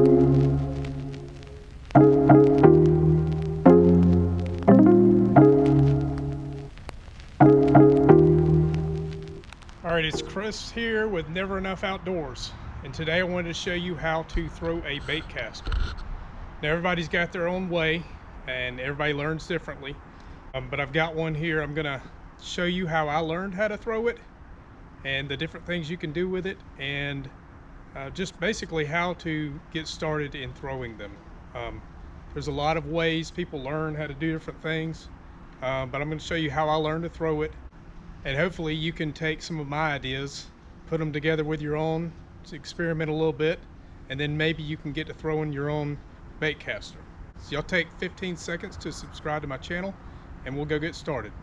Alright, it's Chris here with Never Enough Outdoors, and today I wanted to show you how to throw a bait caster. Now everybody's got their own way and everybody learns differently, but I've got one here. I'm gonna show you how I learned how to throw it and the different things you can do with it, and just basically how to get started in throwing them. There's a lot of ways people learn how to do different things, but I'm going to show you how I learned to throw it, and hopefully you can take some of my ideas, put them together with your own, to experiment a little bit, and then maybe you can get to throwing your own bait caster. So y'all take 15 seconds to subscribe to my channel and we'll go get started.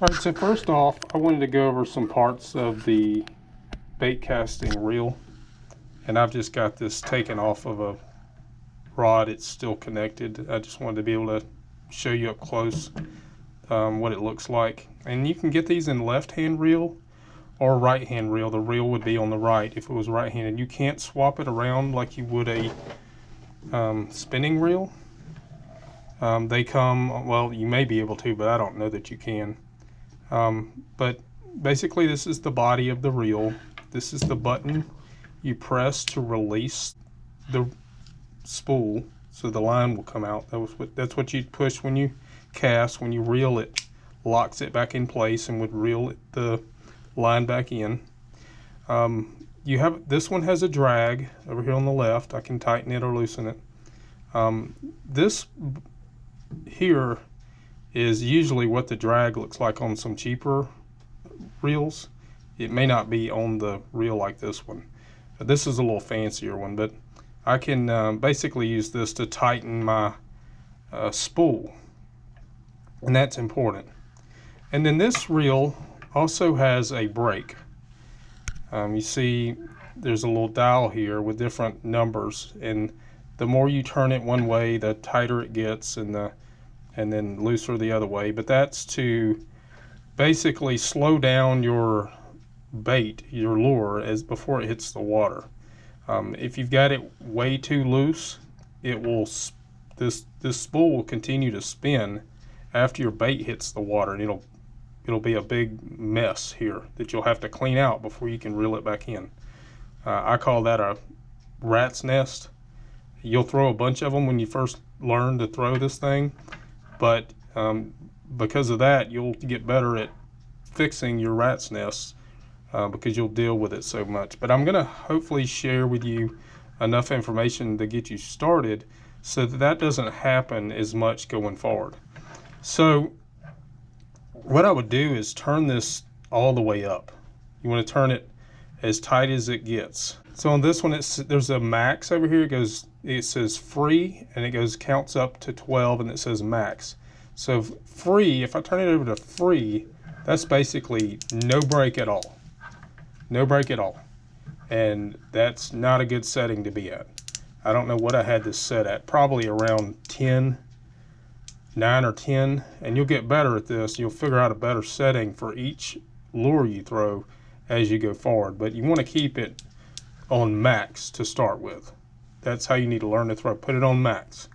Alright, so first off, I wanted to go over some parts of the bait casting reel, and I've just got this taken off of a rod. It's still connected. I just wanted to be able to show you up close what it looks like. And you can get these in left-hand reel or right-hand reel. The reel would be on the right if it was right-handed. You can't swap it around like you would a spinning reel. They come, well, you may be able to, but I don't know that you can. But basically this is the body of the reel. This is the button you press to release the spool so the line will come out. That's what you push when you cast. When you reel, it locks it back in place and would reel the line back in. This one has a drag over here on the left. I can tighten it or loosen it. This here is usually what the drag looks like on some cheaper reels. It may not be on the reel like this one. This is a little fancier one, but I can basically use this to tighten my spool, and that's important. And then this reel also has a brake. You see there's a little dial here with different numbers, and the more you turn it one way, the tighter it gets, and then looser the other way. But that's to basically slow down your bait, your lure, as before it hits the water. If you've got it way too loose, it will this spool will continue to spin after your bait hits the water, and it'll be a big mess here that you'll have to clean out before you can reel it back in. I call that a rat's nest. You'll throw a bunch of them when you first learn to throw this thing, but because of that, you'll get better at fixing your rat's nests because you'll deal with it so much. But I'm going to hopefully share with you enough information to get you started so that doesn't happen as much going forward. So what I would do is turn this all the way up. You want to turn it as tight as it gets. So on this one, there's a max over here. It says free, and it counts up to 12, and it says max. So free, if I turn it over to free, that's basically no brake at all. No brake at all. And that's not a good setting to be at. I don't know what I had this set at. Probably around 10, 9 or 10. And you'll get better at this. You'll figure out a better setting for each lure you throw as you go forward. But you want to keep it on max to start with. That's how you need to learn to throw. Put it on max.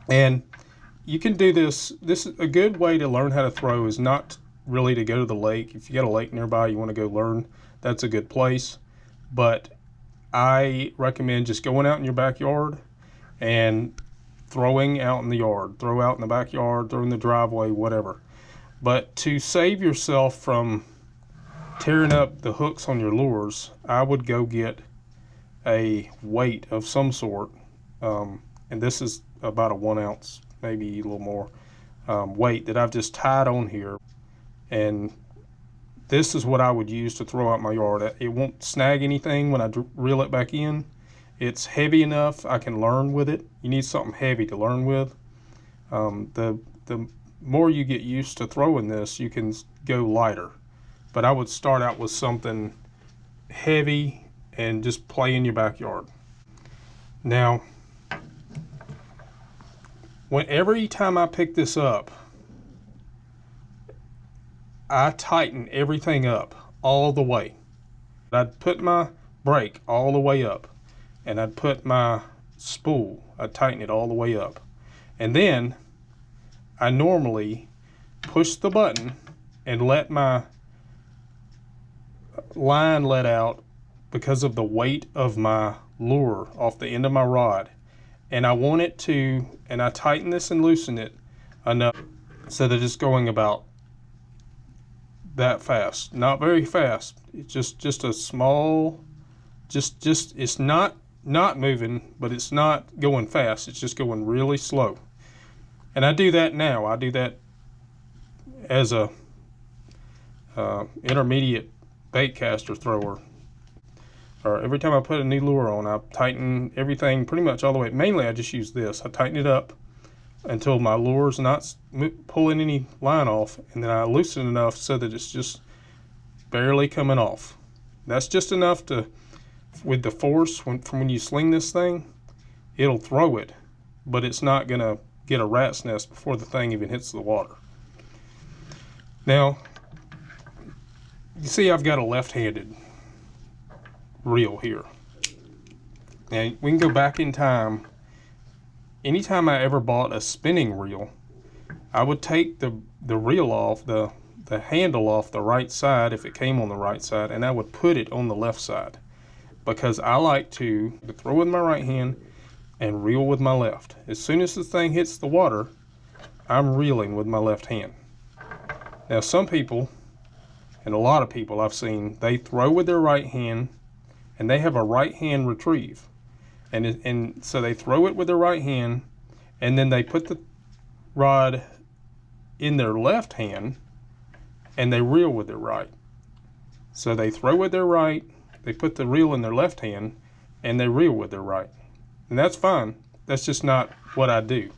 And you can do this. This is a good way to learn how to throw is not really to go to the lake. If you got a lake nearby you want to go learn, that's a good place. But I recommend just going out in your backyard and throwing out in the yard. Throw out in the backyard, throw in the driveway, whatever. But to save yourself from tearing up the hooks on your lures, I would go get a weight of some sort, and this is about a 1 ounce, maybe a little more, weight that I've just tied on here. And this is what I would use to throw out my yard. It won't snag anything when I reel it back in. It's heavy enough I can learn with it. You need something heavy to learn with. The more you get used to throwing this, you can go lighter. But I would start out with something heavy and just play in your backyard. Now, every time I pick this up, I tighten everything up all the way. I'd put my brake all the way up, and I'd put my spool, I'd tighten it all the way up. And then I normally push the button and let my line let out because of the weight of my lure off the end of my rod. And I want it to, and I tighten this and loosen it enough so that it's going about that fast. Not very fast. It's just a small, it's not moving, but it's not going fast. It's just going really slow. And I do that now. I do that as a intermediate baitcaster thrower. Or every time I put a new lure on, I tighten everything pretty much all the way. Mainly I just use this. I tighten it up until my lure's not pulling any line off, and then I loosen it enough so that it's just barely coming off. That's just enough to, with the force, from when you sling this thing, it'll throw it, but it's not gonna get a rat's nest before the thing even hits the water. Now, you see I've got a left-handed reel here. Now we can go back in time. Anytime I ever bought a spinning reel, I would take the reel off, the handle off the right side if it came on the right side, and I would put it on the left side, because I like to throw with my right hand and reel with my left. As soon as the thing hits the water, I'm reeling with my left hand. Now some people, and a lot of people I've seen, they throw with their right hand and they have a right hand retrieve. And so they throw it with their right hand, and then they put the rod in their left hand and they reel with their right. So they throw with their right, they put the reel in their left hand, and they reel with their right. And that's fine. That's just not what I do.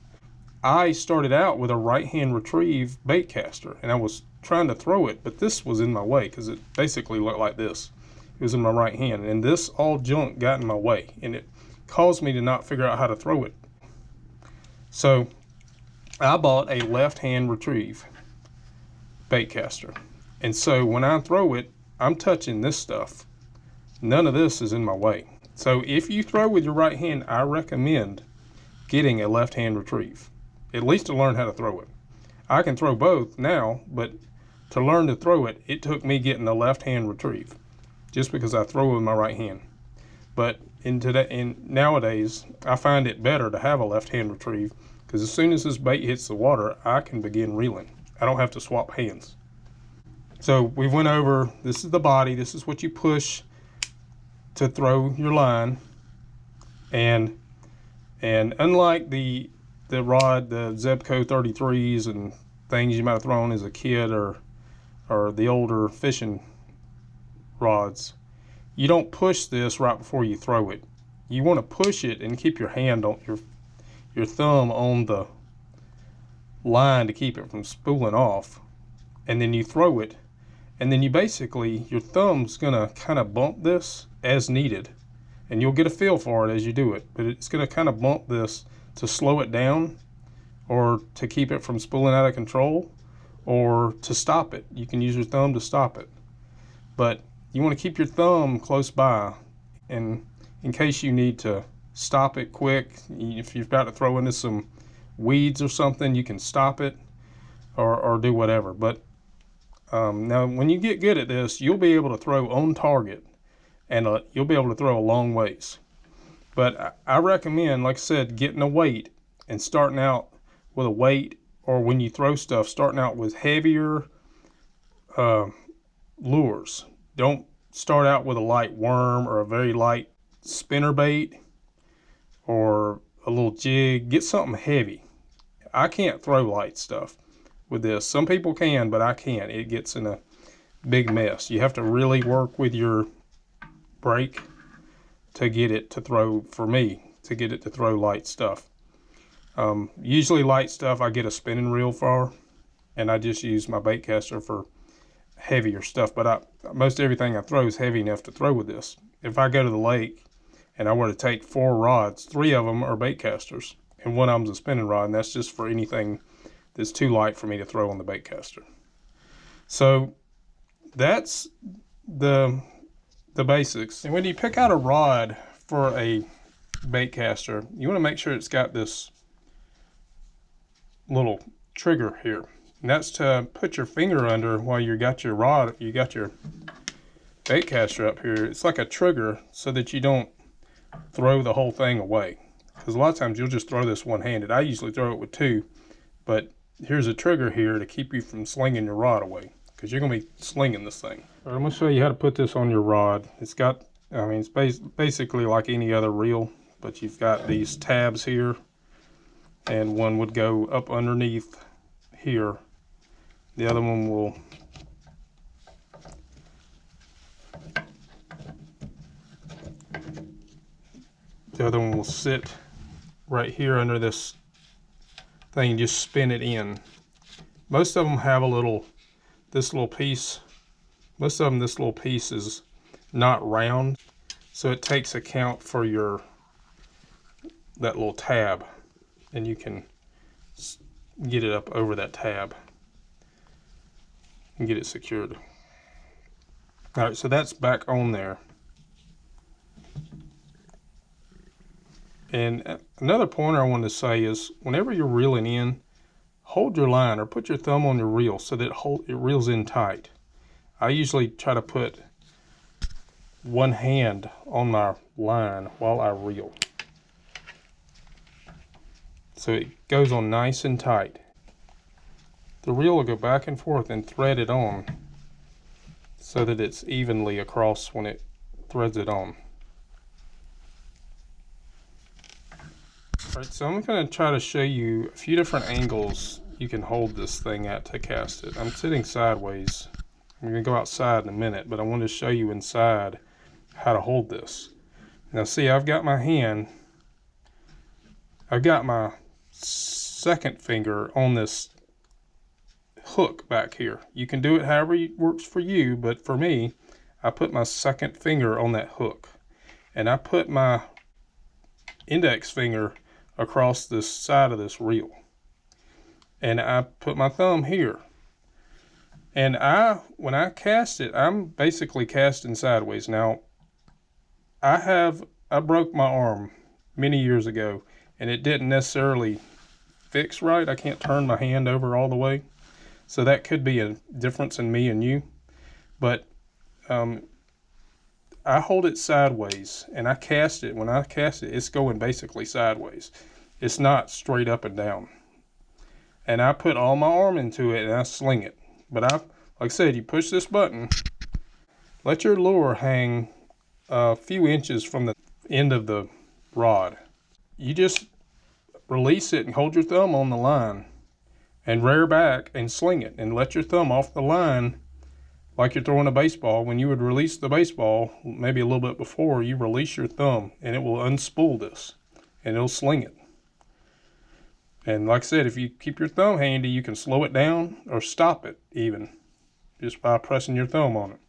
I started out with a right hand retrieve baitcaster, and I was trying to throw it, but this was in my way because it basically looked like this. It was in my right hand, and this all junk got in my way, and it caused me to not figure out how to throw it. So I bought a left hand retrieve baitcaster, and so when I throw it, I'm touching this stuff. None of this is in my way. So if you throw with your right hand, I recommend getting a left hand retrieve, at least to learn how to throw it. I can throw both now, but to learn to throw it, it took me getting a left hand retrieve, just because I throw with my right hand. But nowadays, I find it better to have a left hand retrieve, because as soon as this bait hits the water, I can begin reeling. I don't have to swap hands. So we went over, this is the body, this is what you push to throw your line. And unlike the rod, the Zebco 33s and things you might have thrown as a kid, or the older fishing rods, you don't push this right before you throw it. You want to push it and keep your hand on your thumb on the line to keep it from spooling off, and then you throw it, and then you basically, your thumb's gonna kind of bump this as needed, and you'll get a feel for it as you do it, but it's gonna kind of bump this to slow it down, or to keep it from spooling out of control, or to stop it. You can use your thumb to stop it, but you want to keep your thumb close by, and in case you need to stop it quick, if you're about to throw into some weeds or something, you can stop it or do whatever. But now when you get good at this, you'll be able to throw on target, and you'll be able to throw a long ways. But I recommend, like I said, getting a weight and starting out with a weight, or when you throw stuff, starting out with heavier lures. Don't start out with a light worm or a very light spinner bait or a little jig. Get something heavy. I can't throw light stuff with this. Some people can, but I can't. It gets in a big mess. You have to really work with your brake to get it to throw, for me, to get it to throw light stuff. Usually light stuff I get a spinning reel for, and I just use my baitcaster for heavier stuff, but most everything I throw is heavy enough to throw with this. If I go to the lake and I were to take 4 rods, 3 of them are bait casters and 1 of them's a spinning rod, and that's just for anything that's too light for me to throw on the bait caster. So that's the basics. And when you pick out a rod for a bait caster, you want to make sure it's got this little trigger here, and that's to put your finger under while you got your rod, you got your bait caster up here. It's like a trigger so that you don't throw the whole thing away, because a lot of times you'll just throw this one-handed. I usually throw it with 2, but here's a trigger here to keep you from slinging your rod away, because you're going to be slinging this thing. All right, I'm going to show you how to put this on your rod. It's got, I mean, it's basically like any other reel, but you've got these tabs here, and one would go up underneath here. The other one will sit right here under this thing and just spin it in. Most of them have this little piece. Most of them, this little piece is not round, so it takes account for that little tab, and you can get it up over that tab and get it secured. All right, so that's back on there. And another pointer I wanted to say is, whenever you're reeling in, hold your line or put your thumb on your reel so that it reels in tight. I usually try to put one hand on my line while I reel, so it goes on nice and tight. The reel will go back and forth and thread it on so that it's evenly across when it threads it on. Alright, so I'm going to try to show you a few different angles you can hold this thing at to cast it. I'm sitting sideways. I'm going to go outside in a minute, but I want to show you inside how to hold this. Now see, I've got my second finger on this hook back here. You can do it however it works for you, but for me, I put my second finger on that hook, and I put my index finger across this side of this reel, and I put my thumb here. And when I cast it, I'm basically casting sideways. Now, I broke my arm many years ago, and it didn't necessarily fix right. I can't turn my hand over all the way, so that could be a difference in me and you. But I hold it sideways, and I cast it. When I cast it, it's going basically sideways. It's not straight up and down. And I put all my arm into it, and I sling it. But like I said, you push this button, let your lure hang a few inches from the end of the rod. You just release it and hold your thumb on the line and rear back and sling it, and let your thumb off the line like you're throwing a baseball. When you would release the baseball, maybe a little bit before, you release your thumb and it will unspool this and it'll sling it. And like I said, if you keep your thumb handy, you can slow it down or stop it even just by pressing your thumb on it.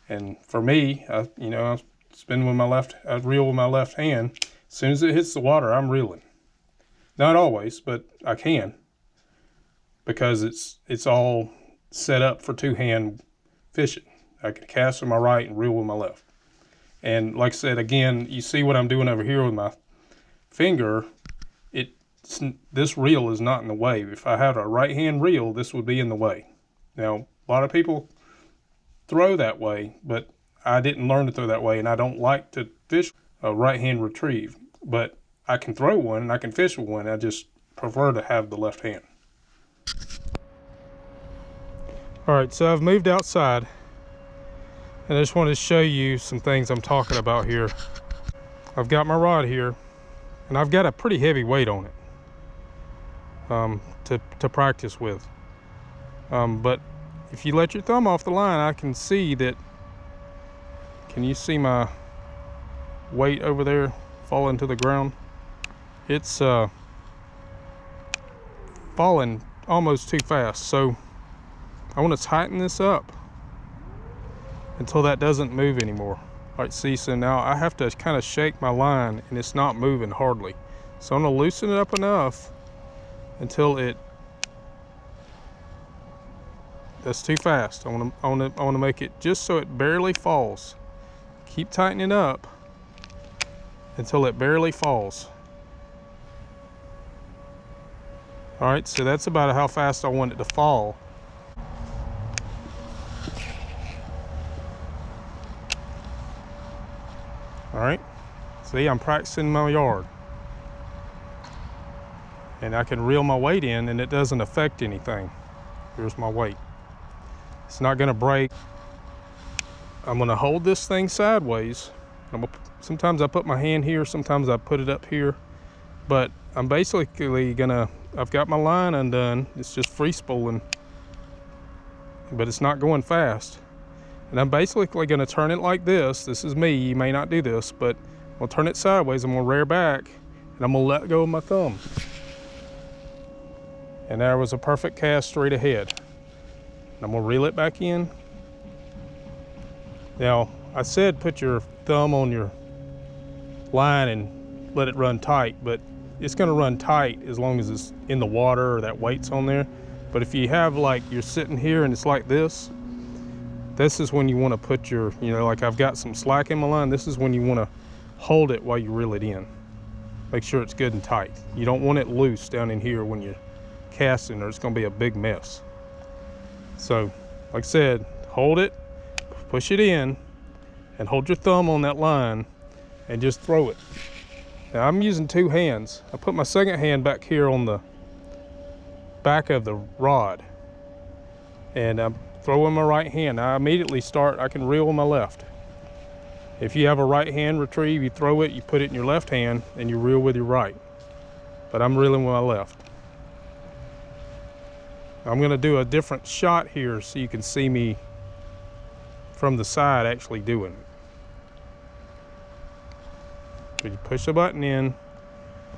And for me, I spin with my left, I reel with my left hand. As soon as it hits the water, I'm reeling. Not always, but I can, because it's all set up for two-hand fishing. I can cast with my right and reel with my left. And like I said, again, you see what I'm doing over here with my finger. This reel is not in the way. If I had a right-hand reel, this would be in the way. Now, a lot of people throw that way, but I didn't learn to throw that way, and I don't like to fish a right-hand retrieve. But I can throw one and I can fish with one. I just prefer to have the left hand. All right, so I've moved outside, and I just wanted to show you some things I'm talking about here. I've got my rod here, and I've got a pretty heavy weight on it to practice with. But if you let your thumb off the line, I can see that. Can you see my weight over there falling to the ground? It's falling almost too fast, so I want to tighten this up until that doesn't move anymore. All right, see, so now I have to kind of shake my line and it's not moving hardly. So I'm gonna loosen it up enough until that's too fast. I wanna make it just so it barely falls. Keep tightening up until it barely falls. All right, so that's about how fast I want it to fall. All right, see, I'm practicing in my yard. And I can reel my weight in and it doesn't affect anything. Here's my weight. It's not gonna break. I'm gonna hold this thing sideways. Sometimes I put my hand here, sometimes I put it up here. But I'm basically I've got my line undone. It's just free spooling, but it's not going fast. And I'm basically gonna turn it like this. This is me, you may not do this, but I'll turn it sideways. I'm gonna rear back and I'm gonna let go of my thumb. And there was a perfect cast straight ahead. I'm gonna reel it back in. Now, I said put your thumb on your line and let it run tight, but it's gonna run tight as long as it's in the water or that weight's on there. But if you have, like, you're sitting here and it's like this is when you wanna put your, like I've got some slack in my line, this is when you wanna hold it while you reel it in. Make sure it's good and tight. You don't want it loose down in here when you're casting, or it's gonna be a big mess. So, like I said, hold it, push it in, and hold your thumb on that line, and just throw it. Now I'm using two hands. I put my second hand back here on the back of the rod, and I'm throwing my right hand. I immediately I can reel with my left. If you have a right hand retrieve, you throw it, you put it in your left hand, and you reel with your right. But I'm reeling with my left. I'm gonna do a different shot here so you can see me from the side actually doing it. So you push the button in,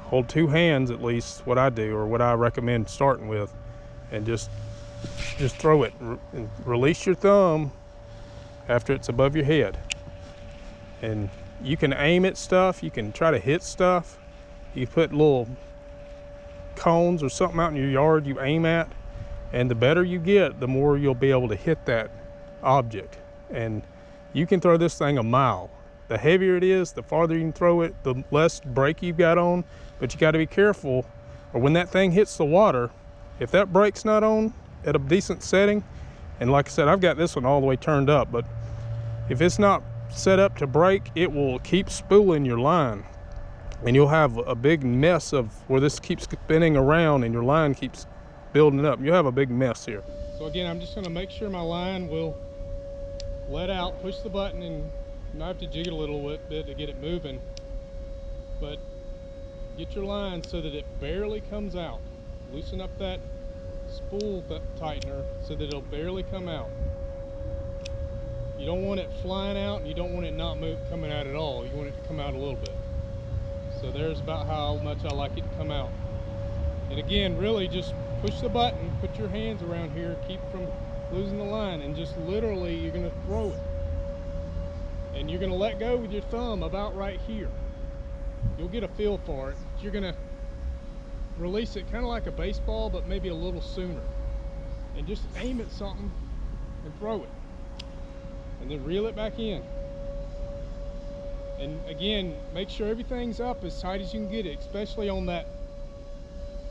hold two hands at least, what I do, or what I recommend starting with, and just throw it. And release your thumb after it's above your head. And you can aim at stuff, you can try to hit stuff. You put little cones or something out in your yard you aim at, and the better you get, the more you'll be able to hit that object. And you can throw this thing a mile. The heavier it is, the farther you can throw it, the less brake you've got on. But you got to be careful, or when that thing hits the water, if that brake's not on at a decent setting, and like I said, I've got this one all the way turned up, but if it's not set up to brake, it will keep spooling your line, and you'll have a big mess of where this keeps spinning around and your line keeps building up. You'll have a big mess here. So again, I'm just going to make sure my line will let out, push the button, and I have to jiggle a little bit to get it moving, but get your line so that it barely comes out. Loosen up that spool tightener so that it'll barely come out. You don't want it flying out, and you don't want it not coming out at all. You want it to come out a little bit. So there's about how much I like it to come out. And again, really just push the button, put your hands around here, keep from losing the line, and just literally you're going to throw it. And you're going to let go with your thumb about right here. You'll get a feel for it. You're going to release it kind of like a baseball, but maybe a little sooner. And just aim at something and throw it. And then reel it back in. And again, make sure everything's up as tight as you can get it, especially on that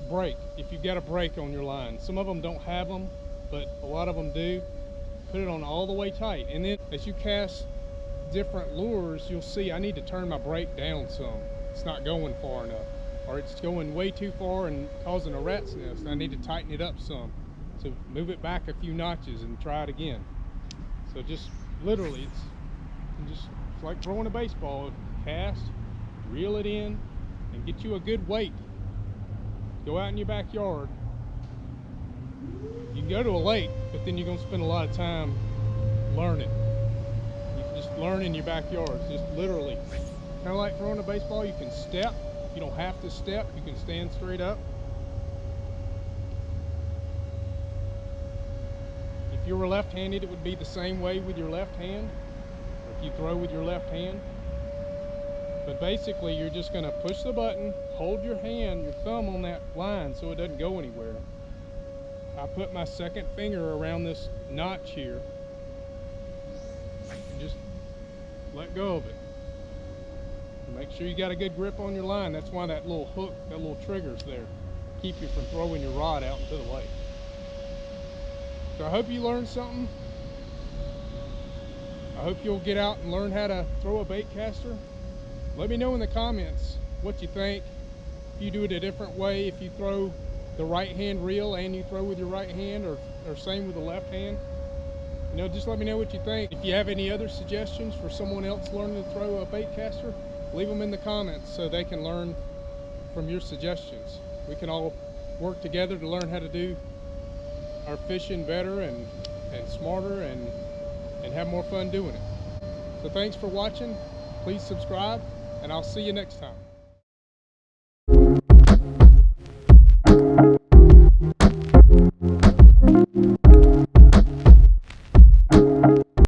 brake. If you've got a brake on your line. Some of them don't have them, but a lot of them do. Put it on all the way tight. And then as you cast different lures, you'll see I need to turn my brake down some. It's not going far enough, or it's going way too far and causing a rat's nest. I need to tighten it up some. So move it back a few notches and try it again. So just literally, it's like throwing a baseball. Cast, reel it in, and get you a good weight. Go out in your backyard. You can go to a lake, but then you're going to spend a lot of time learning. You can just learn in your backyard. It's just literally kind of like throwing a baseball. You can step. You don't have to step. You can stand straight up. If you were left-handed, it would be the same way with your left hand, or if you throw with your left hand. But basically, you're just going to push the button, hold your hand, your thumb on that line so it doesn't go anywhere. I put my second finger around this notch here and just let go of it. And make sure you got a good grip on your line. That's why that little hook, that little trigger's there. Keep you from throwing your rod out into the lake. So I hope you learned something. I hope you'll get out and learn how to throw a bait caster. Let me know in the comments what you think. If you do it a different way, if you throw the right hand reel and you throw with your right hand, or same with the left hand. You know, just let me know what you think. If you have any other suggestions for someone else learning to throw a bait caster, leave them in the comments so they can learn from your suggestions. We can all work together to learn how to do our fishing better and smarter and have more fun doing it. So thanks for watching. Please subscribe, and I'll see you next time.